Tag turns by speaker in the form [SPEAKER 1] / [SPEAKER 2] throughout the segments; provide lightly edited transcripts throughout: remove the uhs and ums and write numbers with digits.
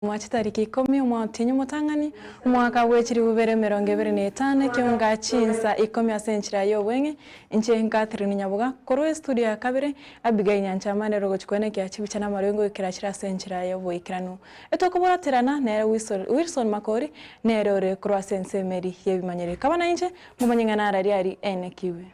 [SPEAKER 1] Mwachi tariki 10 mwatinyu mutangani mwaka wechiri 2025 kiunga chinsa 10 asenchira yobwenge inche Catherine Nyabuga korwe studio ya kabire Abigail Nyanchamane rogochkwene kya chibichana marengo ikirachira asenchira yobwikiranu etokoboraterana nere Wilson Makori nere ore korwa sense Mary yebimanyere kabana inche mumanyengana ari ene kiwe.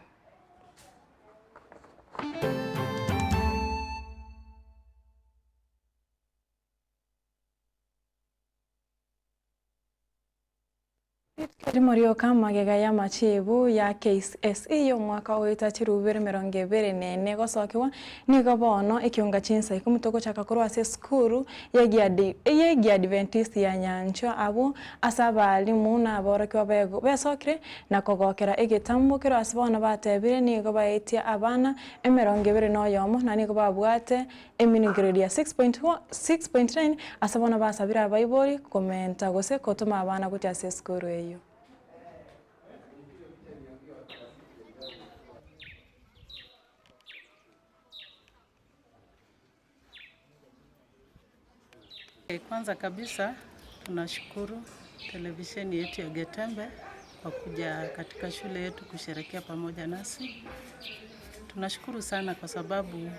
[SPEAKER 1] Morio kama gegaya machibu ya KSE yo mwaka witachiru 2024 gosokiwa nigo bono ikiunga chinsa ikumutoko chakakoro ase skuru yegi Adventist ya Nyancho abo asabalimu na aborokiwa bego besokire na kogokera egetambukiro asibona batebire nigo baetia abana 20 no yomo na nigo babwate emini grade ya 6.9 asabona basabira abayibori komenta gose kotuma abana kuti ase skuru eyo.
[SPEAKER 2] Kwanza kabisa tunashukuru televisheni yetu ya Getembe kwa kuja katika shule yetu kusherehekea pamoja nasi. Tunashukuru sana kwa sababu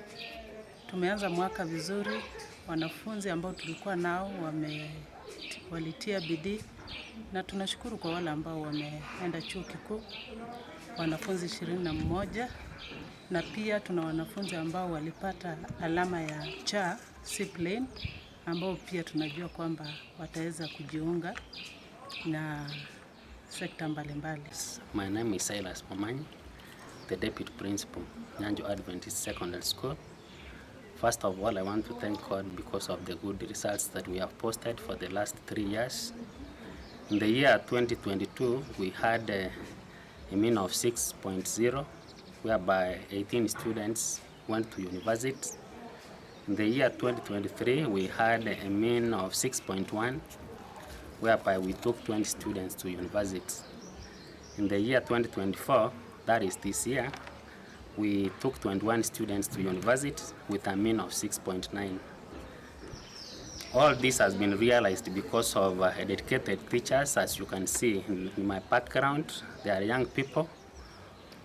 [SPEAKER 2] tumeanza mwaka vizuri. Wanafunzi ambao tulikuwa nao walitia bidii, na tunashukuru kwa wale ambao wameenda chuo kikuu, wanafunzi 21, na pia tuna wanafunzi ambao walipata alama ya C+ ambao pia tunajua kwamba wataweza kujiunga na sekta mbalimbali.
[SPEAKER 3] My name is Silas Momanyi, the Deputy Principal, Nyanjo Adventist Secondary School. First of all, I want to thank God because of the good results that we have posted for the last 3 years. In the year 2022, we had a mean of 6.0, whereby 18 students went to university. In the year 2023, we had a mean of 6.1, whereby we took 20 students to university. In the year 2024, that is this year, we took 21 students to university with a mean of 6.9. All this has been realized because of dedicated teachers. As you can see in my background, they are young people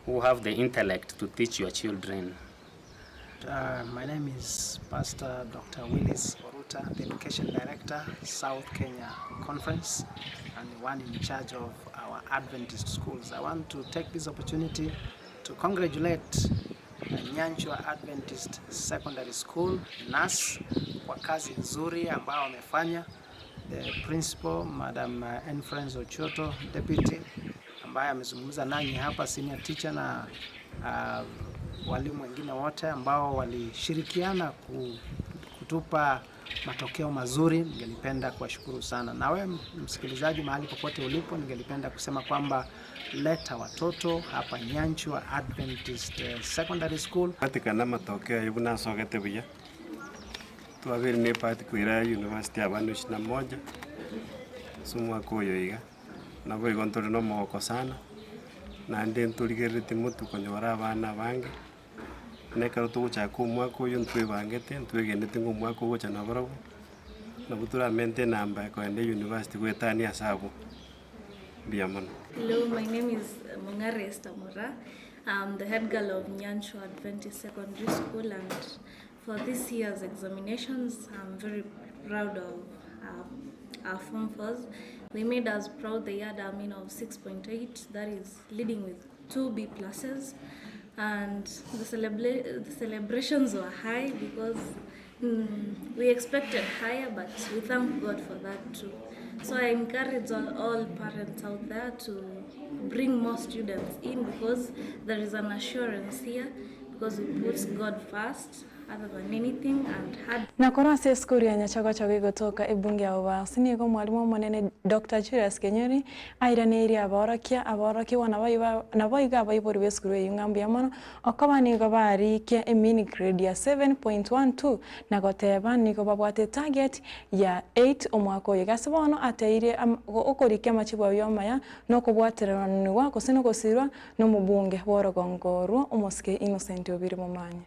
[SPEAKER 3] who have the intellect to teach your children.
[SPEAKER 4] My name is Pastor Dr. Willis Oruta, the Education Director, South Kenya Conference, and the one in charge of our Adventist schools. I want to take this opportunity to congratulate Nyancho Adventist Secondary School, NAS, kwa kazi nzuri ambao wamefanya. The Principal, Madam Enfrance Ochoto, Deputy, ambaye amezungumza nanyi hapa, senior teacher na walimu wengine wote ambao walishirikiana kutupa matokeo mazuri. Ningelipenda kuwashukuru sana. Na wewe msikilizaji, mahali popote ulipo, ningelipenda kusema kwamba leta watoto hapa Nyancho Adventist Secondary School.
[SPEAKER 5] Katika na matokeo yubuna sogete buya. Tuwabiri ne pati kuira University ya Bano 21. Sumwa koyo iga. Na bwe kontoro no moko sana. Na ndeni tuligerete mutu konyora abana bange. Nekaro tugucha ku mwaka uyu ntwibangete ntwegenete ngo mwaka ugo chana barabu na butura mente namba ko ende university gwetani asabu biamana.
[SPEAKER 6] Hello, my name is Mungare Estamura. I'm the head girl of Nyancho Adventist Secondary School, and for this year's examinations I'm very proud of our Form 4s. They made us proud. They had a mean of 6.8, that is leading with 2 B+. And the celebrations were high because we expected higher, but we thank God for that too. So I encourage all parents out there to bring more students in, because there is an assurance here, because we put God first other than anything, and had
[SPEAKER 1] na korase skuri ya Nyachagocha gotoka ebunge ya Ubasi nigo mwalimu monene Dr. Julius Kenyori aira neri aboroki wanabayiga abayibori beskuru yungambu ya mono okaba nigo barikia emini grade ya 7.12 na goteba nigo babwate target ya 8 omwaka oyigasibono ateire okorikia machibo yomaya no kubwaterana wako sino gosirwa no mubunge borogongorwa Omoske Innocent Obiri Momanya.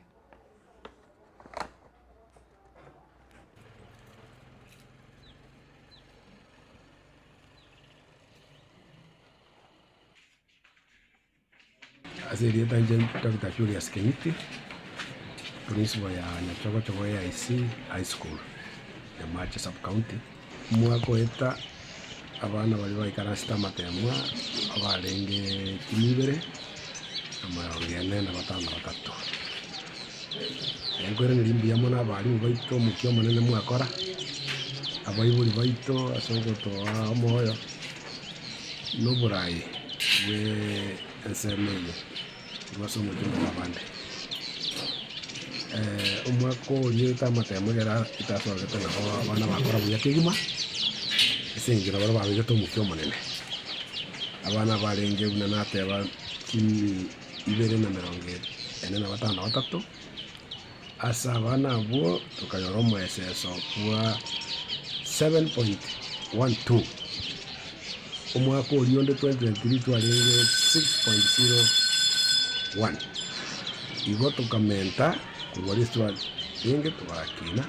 [SPEAKER 7] Asirieta njen Dr. Julius Kenyiti, principal ya Nyachogochogo AIC High School ya Mache Sub-County. Mwako eta abana bali baikara sitamatemwa abarenge 2 na 53. Engwere nirimbuya mona abarimu baito mukio munene mwakora abaibuli baito asogotoa omoyo n'oburayi bwe ensemeye basomo jumba babande omwaka oyo tamatemo gera itasogete naho abana bakora buya kigima isingira baro babigete omukio munene abana barenge buna nateba kimi 243 asa abana abo tukayora omweseso kwa 7.12 omwaka oyo nde 2023 twarenge 6.01 igo tukamenta kuwariswa inge tuwakina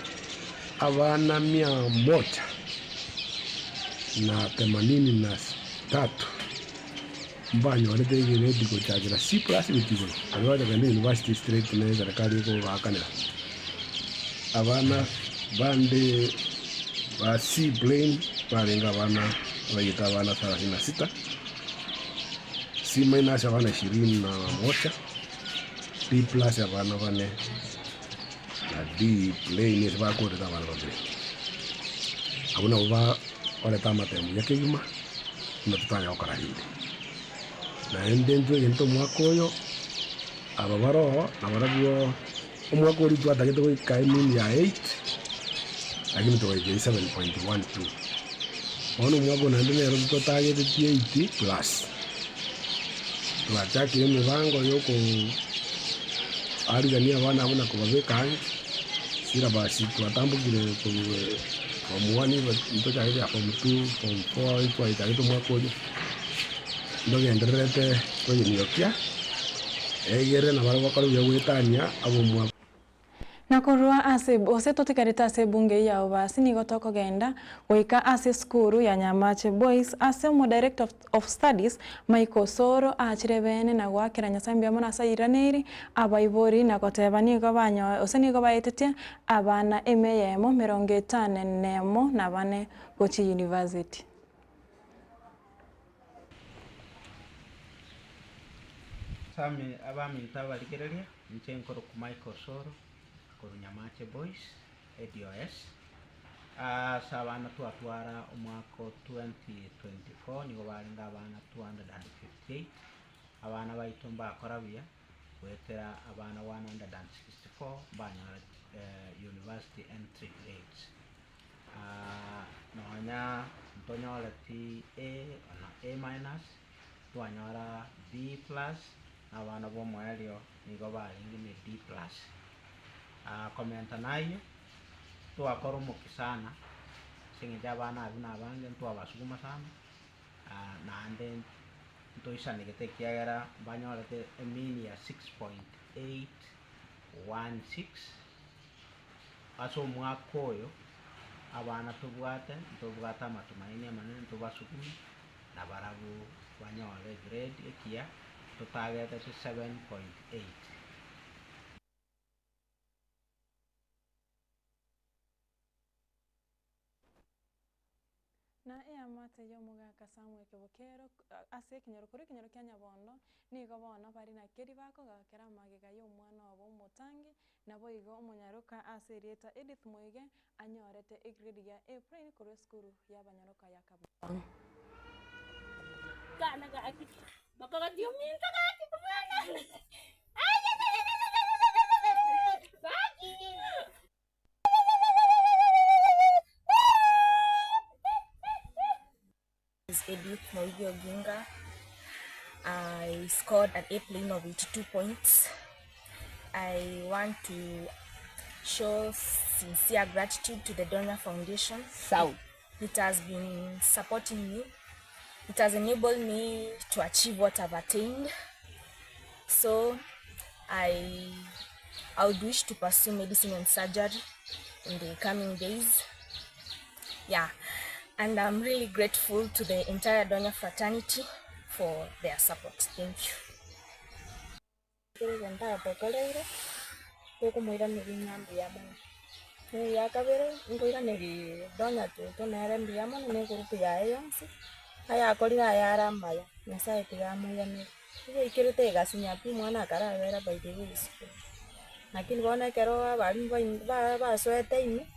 [SPEAKER 7] abana 183 mbanyo wale tege redi ko chagira C+ bitigo alwa daga university straight na serikali ko bakanira abana bande ba C plane barenga abana bayita abana 36 C- abana 21 D+ abana bane na D plane ni ba ko da abana bane abuna uba wale tamatemu yakigima natutanya okara hindi na endentwe yento mwaka oyo ababaro abarabyo omwaka ori twatagete goika emini ya 8 lakini tuwaike 7.12 ono mwaka nande nero tutagete 80+ twachakire emibango yoko arigania abana abona kubabekanga sira basi twatambukire from 1 ntokagete from 2 from 4 twaitakete omwaka oyo ndogenderete kwenyokia egere na baro bakoro bya gwetania abo mwa
[SPEAKER 1] na korwa ase ose totikarita ase bunge ya obasi ni gotoko genda goika ase skuru ya Nyamache Boys ase mo director of studies Michael Soro achire bene na gwakira nyasambia mona sairaneri abaibori na goteba ni go banyo ose ni go baetetia abana emeyemo 54 na bane gochi university.
[SPEAKER 8] Sami abami tabarigereria nchenkoro ku Michael Soro ku Nyamache Boys ADOS sabana twatwara omwaka 2024 nigo baringa abana 258 abana baitumba akorabia kwetera abana 164 banyara university entry grades nonya ntonyora ti A na A- twanyora B+ abana bo mwaelio nigo baringi ni D+. Komenta nayo twakora omoki sana singeja abana abina abange twabasuguma sana nande ntoisanigete kiagera banyorete emini ya 6.816 aso omwaka oyo abana tubwate amatumaini amanene tubasuguma na barabu banyore grade ekia tutagete 7.8.
[SPEAKER 1] Na amate yo mugaka Samuel Kebokero ase kinyoro kuri kinyoro kya Nyabondo nigo bono bari na keri bako gakera magega yo mwana wabo mutangi nabo igo omunyaruka ase rieta Edith Moige anyorete grade ya April kuri skuru y'abanyaruka ya Kabang.
[SPEAKER 9] Kana ga aki baka dio minta ka aki kumana
[SPEAKER 10] Edith Moige Oginga. I scored an A+ of 82 points. I want to show sincere gratitude to the Donor Foundation. It has been supporting me. It has enabled me to achieve what I've attained. So I would wish to pursue medicine and surgery in the coming days. Yeah, and I'm really grateful to the entire donor fraternity for their support. Thank you. kile nda bokolero ko moira ni nyambi ya mono ya kabere ngoira ni donya to na rembi ya mono ne grupu ya yonsi aya akorira ya aramaya na site ya moya ni ile ikirete gasinya pi mwana akara wera by the way lakini bona kero abari ba swete ini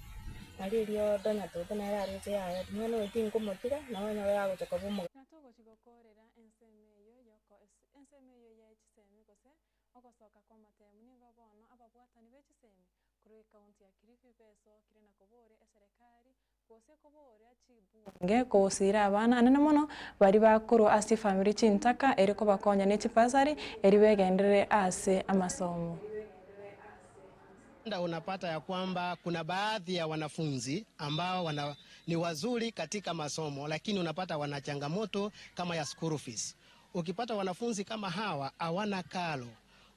[SPEAKER 10] ali rio donya to na ya rete ya mwana wetin kumotira na wana ya gochaka bomo
[SPEAKER 1] natogo chigokorera ensemeyo yoko ensemeyo ya chiseme kose ogosoka kwa matemu ninga bono ababwatani bechiseme kuri kaunti ya Kilifi peso kirena kobore eserikali kose kobore achibunge kosira abana anene mono bari bakuru asi family chintaka eriko bakonya n'echipasari eri begendere ase amasomo.
[SPEAKER 11] Unapata ya kwamba kuna baadhi ya wanafunzi ambao ni wazuri katika masomo, lakini unapata wana changamoto kama ya school fees. Ukipata wanafunzi kama hawa hawana karo,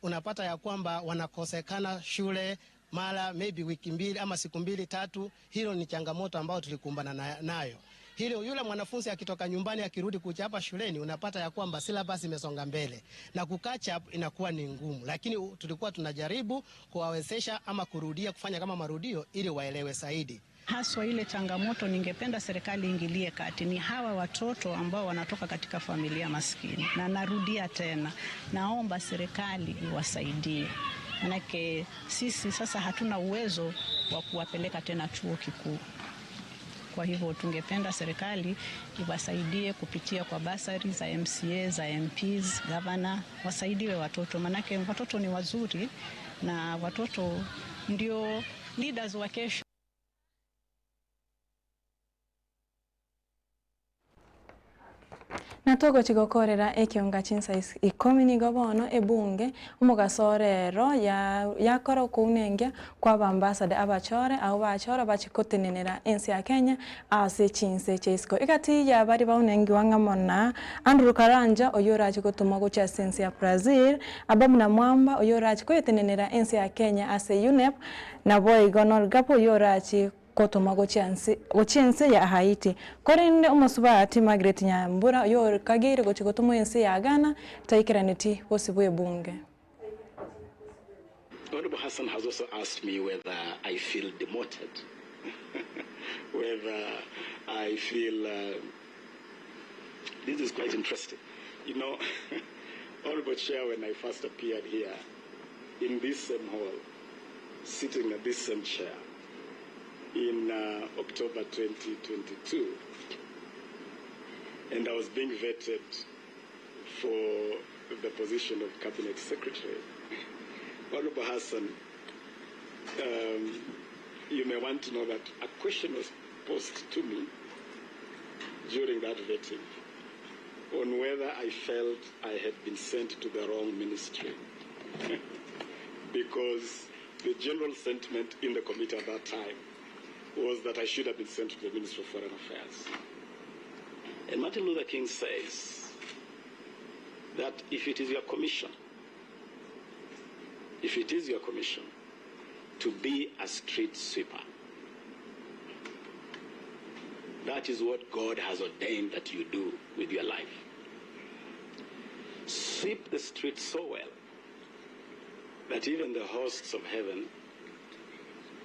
[SPEAKER 11] unapata ya kwamba wanakosekana shule mara maybe wiki mbili ama siku mbili tatu. Hilo ni changamoto ambayo tulikumbana nayo. Hilo yule mwanafunzi akitoka nyumbani akirudi kuchapa shuleni, unapata ya kwamba syllabus imesonga mbele na kukacha inakuwa ni ngumu, lakini tulikuwa tunajaribu kuwawezesha ama kurudia kufanya kama marudio ili waelewe zaidi.
[SPEAKER 12] Haswa ile changamoto ningependa serikali ingilie kati ni hawa watoto ambao wanatoka katika familia maskini, na narudia tena, naomba serikali iwasaidie. Manake sisi sasa hatuna uwezo wa kuwapeleka tena chuo kikuu. Kwa hivyo tungependa serikali iwasaidie kupitia kwa basari za MCA, za MPs, governor, wasaidiwe watoto. Manake watoto ni wazuri na watoto ndio leaders wa kesho.
[SPEAKER 1] Natogo chigokorera ekionga chinsa 10 nigo bono ebunge umugasorero yakora kunengia kwa bambasade abachore au bachora bachikotenenera ensi ya Kenya ase chinse chesko ikati ya bari baunengi wangamona Andrew Karanja oyora chikotuma gocha sensi ya Brazil abamuna mwamba oyora chikotenenera ensi ya Kenya ase UNEP na boy gonol gapo oyora kotoma gochense ya Haiti korende umusubati Margaret Nyambura yo kagere gochikotomo ense ya Ghana taikiraniti bosibwe bunge.
[SPEAKER 13] Honorable Hassan has also asked me whether I feel demoted, whether I feel this is quite interesting. You know, Honorable Chair, when I first appeared here in this same hall, sitting at this same chair, in October 2022, and I was being vetted for the position of Cabinet Secretary. Honorable Hassan, you may want to know that a question was posed to me during that vetting on whether I felt I had been sent to the wrong ministry because the general sentiment in the committee at that time was that I should have been sent to the Ministry of Foreign Affairs. And Martin Luther King says that if it is your commission, to be a street sweeper, that is what God has ordained that you do with your life. Sweep the streets so well that even the hosts of heaven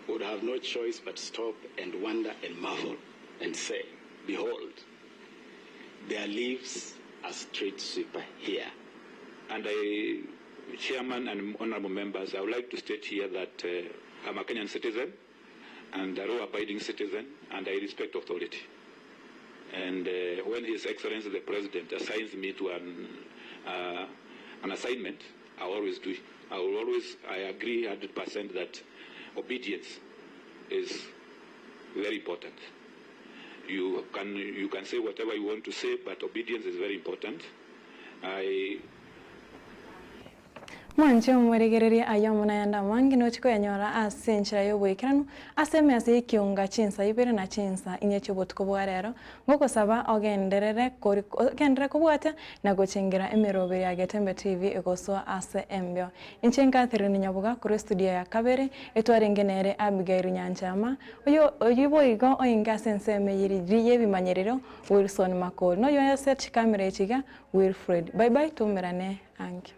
[SPEAKER 13] would have no choice but stop and wonder and marvel and say, behold, there lives a street sweeper here.
[SPEAKER 14] And Chairman and honorable members, I would like to state here that I'm a Kenyan citizen and a law-abiding citizen, and I respect authority. And when His Excellency the President assigns me to an assignment, I always do. I agree 100% that obedience is very important. You can say whatever you want to say, but obedience is very important.
[SPEAKER 1] Mwanche mweregereri ayomuna yanda mwangi nochiko yanyora asenchira yobwekiranu asemese ikiunga chinsa ibere na chinsa inyecho botko bwarero ngoko saba ogenderere kubwata na gochengira emirobere ya Getembe TV egoso ase embyo inchenga thirini nyabuga kuri studio ya kabere etwarengenere Abigail Nyanchama oyiboigo oyinga senseme yiri bimanyerero Wilson Makol no yo set camera echiga Wilfred bye bye tumerane anki.